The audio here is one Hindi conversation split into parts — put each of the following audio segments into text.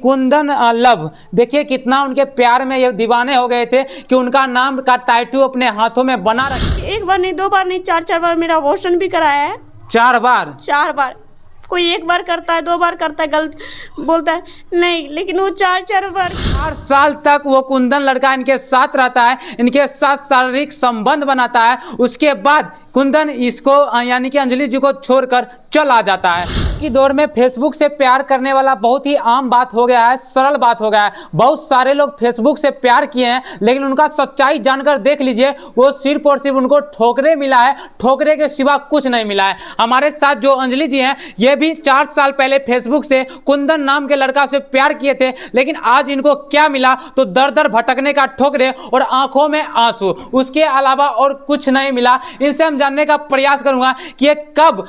कुंदन लव। देखिए कितना उनके प्यार में ये दीवाने हो गए थे कि उनका नाम का टैटू अपने हाथों में बना रखे। एक बार नहीं, दो बार नहीं, चार बार मेरा अबॉर्शन भी कराया है। 4 बार? 4 बार। कोई एक बार करता है, 2 बार करता है, गलत बोलता है नहीं, लेकिन वो 4 बार। 4 साल तक वो कुंदन लड़का इनके साथ रहता है, इनके साथ शारीरिक संबंध बनाता है। उसके बाद कुंदन इसको यानी कि अंजलि जी को छोड़कर चला जाता है। की दौर में फेसबुक से प्यार करने वाला बहुत ही आम बात हो गया है, सरल बात हो गया है। बहुत सारे लोग फेसबुक से प्यार किए हैं, लेकिन उनका सच्चाई जानकर देख लीजिए, वो सिर्फ और सिर्फ उनको ठोकरे मिला है, ठोकरे के सिवा कुछ नहीं मिला है। हमारे साथ जो अंजलि जी हैं, ये भी 4 साल पहले फेसबुक से कुंदन नाम के लड़का से प्यार किए थे, लेकिन आज इनको क्या मिला? तो दर दर भटकने का ठोकरे और आंखों में आंसू, उसके अलावा और कुछ नहीं मिला। इनसे हम जानने का प्रयास करूंगा कि ये कब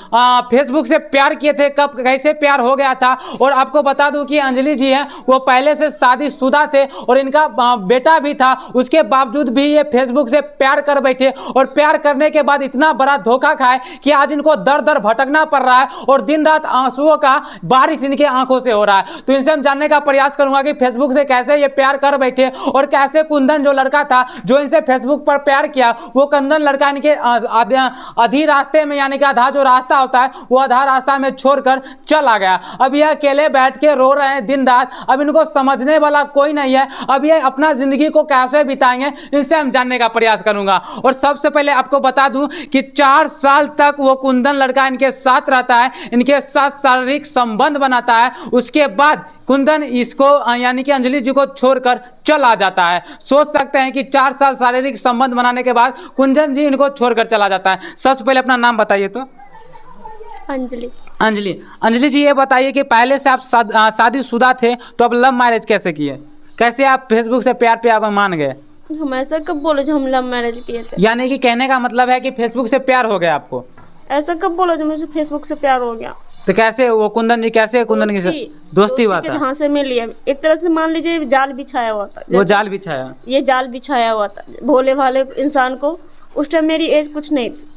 फेसबुक से प्यार किए थे, कब कैसे प्यार हो गया था। और आपको बता दूं कि अंजलि जी हैं वो पहले से शादीशुदा थे और इनका बेटा भी था, उसके बावजूद भी ये फेसबुक से प्यार कर बैठे और प्यार करने के बाद इतना बड़ा धोखा खाए कि आज इनको दर दर भटकना पड़ रहा है और दिन रात आंसुओं का बारिश इनके आंखों से हो रहा है। तो इनसे हम जानने का प्रयास करूंगा कि फेसबुक से कैसे ये प्यार कर बैठे और कैसे कुंदन जो लड़का था जो इनसे फेसबुक पर प्यार किया, वो कुंदन लड़का इनके आधी रास्ते में यानी कि आधा जो रास्ता होता है वो आधा रास्ता में छोड़कर चला गया। अब ये अकेले बैठ के रो रहे हैं दिन रात, अब इनको समझने वाला कोई नहीं है। अब ये अपना जिंदगी को कैसे बिताएंगे, इनसे हम जानने का प्रयास करूंगा। और सबसे पहले आपको बता दूं कि 4 साल तक वो कुंदन लड़का इनके साथ रहता है, इनके साथ शारीरिक संबंध बनाता है। उसके बाद कुंदन इसको यानी कि अंजलि जी को छोड़कर चला जाता है। सोच सकते हैं कि 4 साल शारीरिक संबंध बनाने के बाद कुंदन जी इनको छोड़कर चला जाता है। सबसे पहले अपना नाम बताइए। तो अंजलि। अंजलि जी ये बताइए कि पहले से आप शादीशुदा थे, तो अब लव मैरिज कैसे किए? कैसे आप फेसबुक से प्यार पे आप मान गए? हम ऐसा कब बोले जो हम लव मैरिज किए थे? यानी कि कहने का मतलब है कि फेसबुक से प्यार हो गया आपको? ऐसा कब बोला जो मुझे फेसबुक से प्यार हो गया? तो कैसे वो कुंदन जी कैसे कुंदन की दोस्ती हुआ था? जहाँ से मिल लिया, एक तरह से मान लीजिए जाल बिछाया हुआ था। वो जाल बिछाया? ये जाल बिछाया हुआ था भोले भाले इंसान को। उस टाइम मेरी एज कुछ नहीं थी।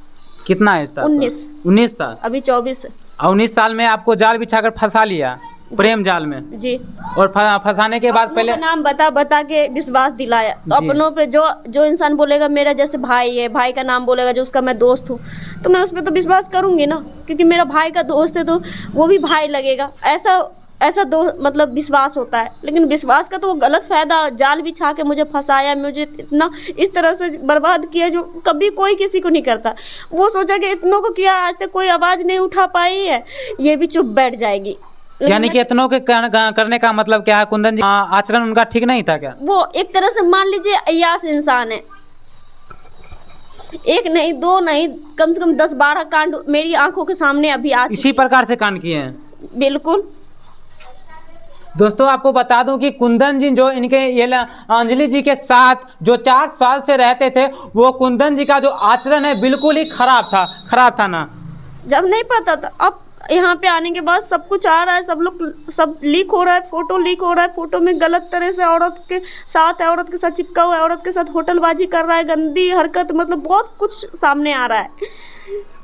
कितना एज था? 19 साल। अभी 24 है। 19 साल में आपको जाल बिछाकर फंसा लिया, प्रेम जाल में जी। और फंसाने के बाद पहले नाम बता के विश्वास दिलाया। तो अपनों पे जो इंसान बोलेगा मेरा जैसे भाई है, भाई का नाम बोलेगा जो उसका मैं दोस्त हूँ, तो मैं उस पर तो विश्वास करूंगी ना, क्योंकि मेरा भाई का दोस्त है तो वो भी भाई लगेगा। ऐसा दो मतलब विश्वास होता है। लेकिन विश्वास का तो वो गलत फायदा, जाल बिछा के मुझे फंसाया, मुझे इतना इस तरह से बर्बाद किया जो कभी कोई किसी को नहीं करता। वो सोचा कि इतनों को किया, आज तक कोई आवाज नहीं उठा पाई है, ये भी चुप बैठ जाएगी। यानी कि इतनों के करने का मतलब क्या है? कुंदन जी आचरण उनका ठीक नहीं था क्या? वो एक तरह से मान लीजिए अय्याश इंसान है। एक नहीं, 2 नहीं, कम से कम 10-12 कांड मेरी आंखों के सामने अभी आ इसी प्रकार से कांड किए हैं। बिल्कुल। दोस्तों आपको बता दूं कि कुंदन जी जो इनके ये अंजलि जी के साथ जो 4 साल से रहते थे, वो कुंदन जी का जो आचरण है बिल्कुल ही खराब था ना। जब नहीं पता था, अब यहाँ पे आने के बाद सब कुछ आ रहा है, सब लीक हो रहा है, फोटो लीक हो रहा है। फोटो में गलत तरह से औरत के साथ चिपका हुआ है, औरत के साथ होटलबाजी कर रहा है, गंदी हरकत, मतलब बहुत कुछ सामने आ रहा है।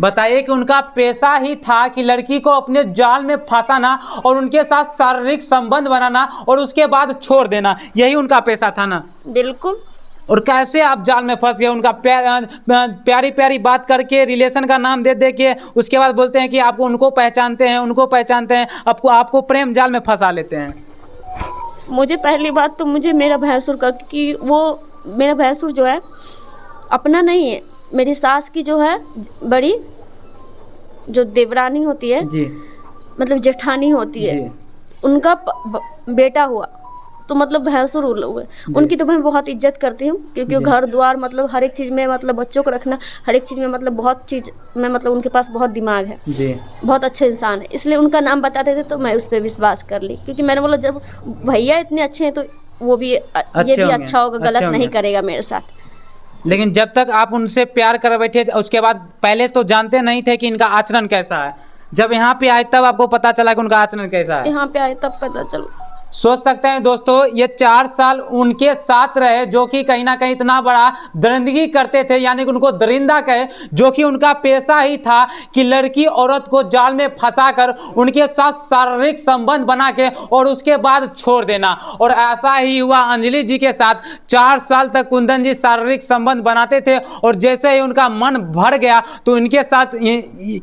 बताइए कि उनका पेशा ही था कि लड़की को अपने जाल में फंसाना और उनके साथ शारीरिक संबंध बनाना और उसके बाद छोड़ देना, यही उनका पेशा था ना? बिल्कुल। और कैसे आप जाल में फंस गए? उनका प्यारी प्यारी बात करके, रिलेशन का नाम दे के उसके बाद बोलते हैं कि आपको उनको पहचानते हैं, आपको प्रेम जाल में फंसा लेते हैं। मुझे पहली बात तो मुझे मेरा भैंसुर का, कि वो मेरा भैंसुर जो है अपना नहीं है, मेरी सास की जो है बड़ी जो देवरानी होती है जी, मतलब जेठानी होती है, उनका बेटा हुआ, तो मतलब भैंसुर हुए। उनकी तो मैं बहुत इज्जत करती हूँ, क्योंकि घर द्वार मतलब हर एक चीज़ में, मतलब बच्चों को रखना, हर एक चीज़ में, मतलब बहुत चीज़ में, मतलब उनके पास बहुत दिमाग है जी। बहुत अच्छे इंसान है, इसलिए उनका नाम बताते थे तो मैं उस पर विश्वास कर ली, क्योंकि मैंने बोला जब भैया इतने अच्छे हैं तो वो भी ये भी अच्छा होगा, गलत नहीं करेगा मेरे साथ। लेकिन जब तक आप उनसे प्यार कर बैठे, उसके बाद पहले तो जानते नहीं थे कि इनका आचरण कैसा है। जब यहाँ पे आए तब आपको पता चला कि उनका आचरण कैसा है? यहाँ पे आए तब पता चला। सोच सकते हैं दोस्तों, ये 4 साल उनके साथ रहे, जो कि कहीं ना कहीं इतना बड़ा दरिंदगी करते थे, यानी कि उनको दरिंदा कहे, जो कि उनका पेशा ही था कि लड़की औरत को जाल में फंसाकर उनके साथ शारीरिक संबंध बना के और उसके बाद छोड़ देना। और ऐसा ही हुआ अंजलि जी के साथ। 4 साल तक कुंदन जी शारीरिक संबंध बनाते थे और जैसे ही उनका मन भर गया तो इनके साथ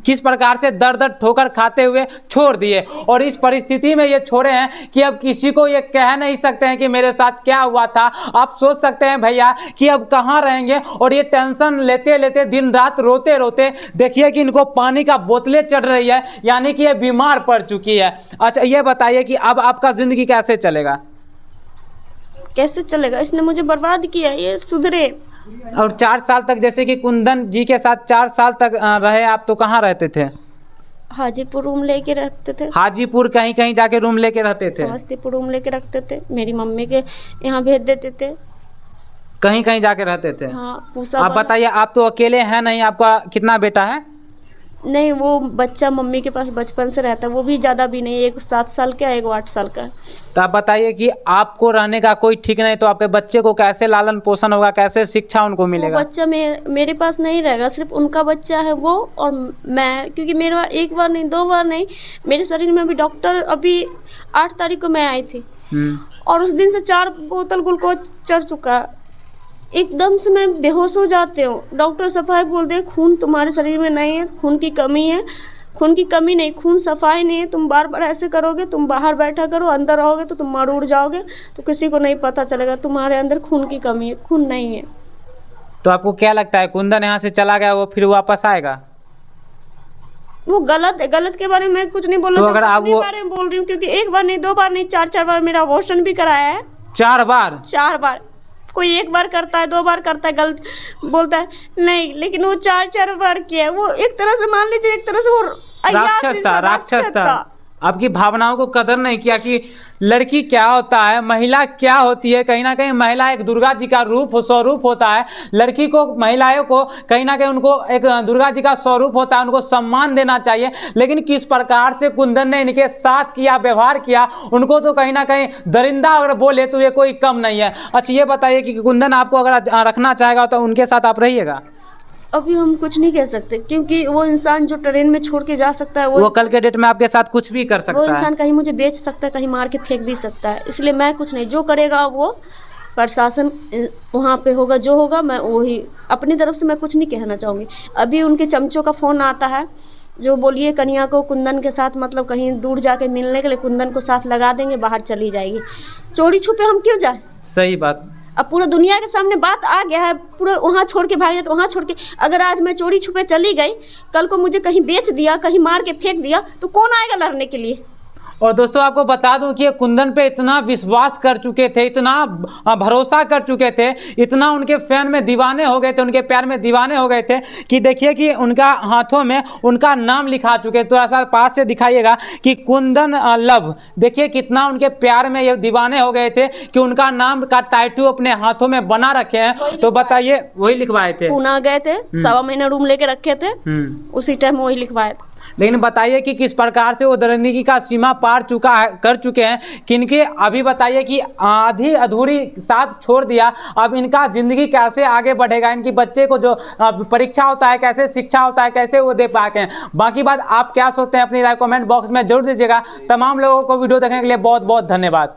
किस प्रकार से दर दर ठोकर खाते हुए छोड़ दिए। और इस परिस्थिति में ये छोड़े हैं कि अब किसी को ये कह नहीं सकते हैं कि मेरे साथ क्या हुआ था। आप सोच सकते हैं भैया कि अब कहाँ रहेंगे, और ये टेंशन लेते लेते दिन रात रोते रोते देखिए कि इनको पानी का बोतलें चढ़ रही है, यानी कि ये बीमार पड़ चुकी है। अच्छा ये बताइए कि अब आपका जिंदगी कैसे चलेगा? कैसे चलेगा? इसने मुझे बर्बाद किया, ये सुधरे। और 4 साल तक जैसे कि कुंदन जी के साथ 4 साल तक रहे आप, तो कहाँ रहते थे? हाजीपुर रूम लेके रखते थे। हाजीपुर कहीं कहीं जाके रूम लेके रहते थे? समस्तीपुर रूम लेके रखते थे, मेरी मम्मी के यहाँ भेज देते थे। कहीं कहीं जाके रहते थे? हाँ। आप बताइए, आप तो अकेले हैं नहीं, आपका कितना बेटा है? नहीं, वो बच्चा मम्मी के पास बचपन से रहता है, वो भी ज़्यादा भी नहीं, एक 7 साल का, एक 8 साल का। तो आप बताइए कि आपको रहने का कोई ठीक नहीं, तो आपके बच्चे को कैसे लालन पोषण होगा, कैसे शिक्षा उनको मिलेगा? वो बच्चा मेरे पास नहीं रहेगा, सिर्फ उनका बच्चा है वो और मैं, क्योंकि मेरा एक बार नहीं 2 बार नहीं, मेरे शरीर में अभी डॉक्टर, अभी 8 तारीख को मैं आई थी और उस दिन से 4 बोतल ग्लूकोज चढ़ चुका। एकदम से मैं बेहोश हो जाती हूँ। डॉक्टर सफाई बोलते हैं खून तुम्हारे शरीर में नहीं है, खून की कमी है। खून की कमी नहीं, खून सफाई नहीं है। तुम बार बार ऐसे करोगे, तुम बाहर बैठा करो, अंदर रहोगे तो तुम मर उड़ जाओगे, तो किसी को नहीं पता चलेगा तुम्हारे अंदर खून की कमी है, खून नहीं है। तो आपको क्या लगता है कुंदन यहाँ से चला गया, वो फिर वापस आएगा? वो गलत है, गलत के बारे में मैं कुछ नहीं बोलना तो अगर आप अपने बारे में बोल रही हूँ, क्योंकि एक बार नहीं 2 बार नहीं 4 बार मेरा अबॉर्शन भी कराया है। 4 बार? 4 बार। कोई 1 बार करता है, 2 बार करता है, गलत बोलता है नहीं, लेकिन वो 4 बार किया है। वो एक तरह से मान लीजिए, एक तरह से वो राक्षस था। आपकी भावनाओं को कदर नहीं किया कि लड़की क्या होता है, महिला क्या होती है। कहीं ना कहीं महिला एक दुर्गा जी का स्वरूप होता है। लड़की को, महिलाओं को कहीं ना कहीं उनको एक दुर्गा जी का स्वरूप होता है, उनको सम्मान देना चाहिए। लेकिन किस प्रकार से कुंदन ने इनके साथ किया, व्यवहार किया, उनको तो कहीं ना कहीं दरिंदा अगर बोले तो ये कोई कम नहीं है। अच्छा ये बताइए कि कुंदन आपको अगर रखना चाहेगा तो उनके साथ आप रहिएगा? अभी हम कुछ नहीं कह सकते, क्योंकि वो इंसान जो ट्रेन में छोड़ के जा सकता है, वो कल के डेट में आपके साथ कुछ भी कर सकता है। वो इंसान कहीं मुझे बेच सकता है, कहीं मार के फेंक भी सकता है। इसलिए मैं कुछ नहीं, जो करेगा वो प्रशासन वहाँ पे होगा, जो होगा मैं वही, अपनी तरफ से मैं कुछ नहीं कहना चाहूँगी। अभी उनके चमचों का फ़ोन आता है जो बोलिए कन्या को कुंदन के साथ, मतलब कहीं दूर जाके मिलने के लिए कुंदन को साथ लगा देंगे, बाहर चली जाएगी। चोरी छुपे हम क्यों जाए? सही बात। अब पूरा दुनिया के सामने बात आ गया है, पूरा वहाँ छोड़ के भाग जाए तो वहाँ छोड़ के, अगर आज मैं चोरी छुपे चली गई, कल को मुझे कहीं बेच दिया, कहीं मार के फेंक दिया, तो कौन आएगा लड़ने के लिए? और दोस्तों आपको बता दूं कि ये कुंदन पे इतना विश्वास कर चुके थे, इतना भरोसा कर चुके थे, इतना उनके फैन में दीवाने हो गए थे, उनके प्यार में दीवाने हो गए थे कि देखिए कि उनका हाथों में उनका नाम लिखा चुके। थोड़ा सा पास से दिखाइएगा कि कुंदन लव, देखिए कितना उनके प्यार में ये दीवाने हो गए थे कि उनका नाम का टैटू अपने हाथों में बना रखे हैं। तो बताइए, वही लिखवाए थे? पूना गए थे, 1.25 महीना रूम लेके रखे थे, उसी टाइम वही लिखवाए थे। लेकिन बताइए कि किस प्रकार से वो दरिंदगी का सीमा पार कर चुके हैं। किनके अभी बताइए कि आधी अधूरी साथ छोड़ दिया, अब इनका जिंदगी कैसे आगे बढ़ेगा, इनकी बच्चे को जो परीक्षा होता है, कैसे शिक्षा होता है, कैसे वो दे पाते हैं। बाकी बात आप क्या सोचते हैं अपनी राय कमेंट बॉक्स में जरूर दीजिएगा। तमाम लोगों को वीडियो देखने के लिए बहुत बहुत धन्यवाद।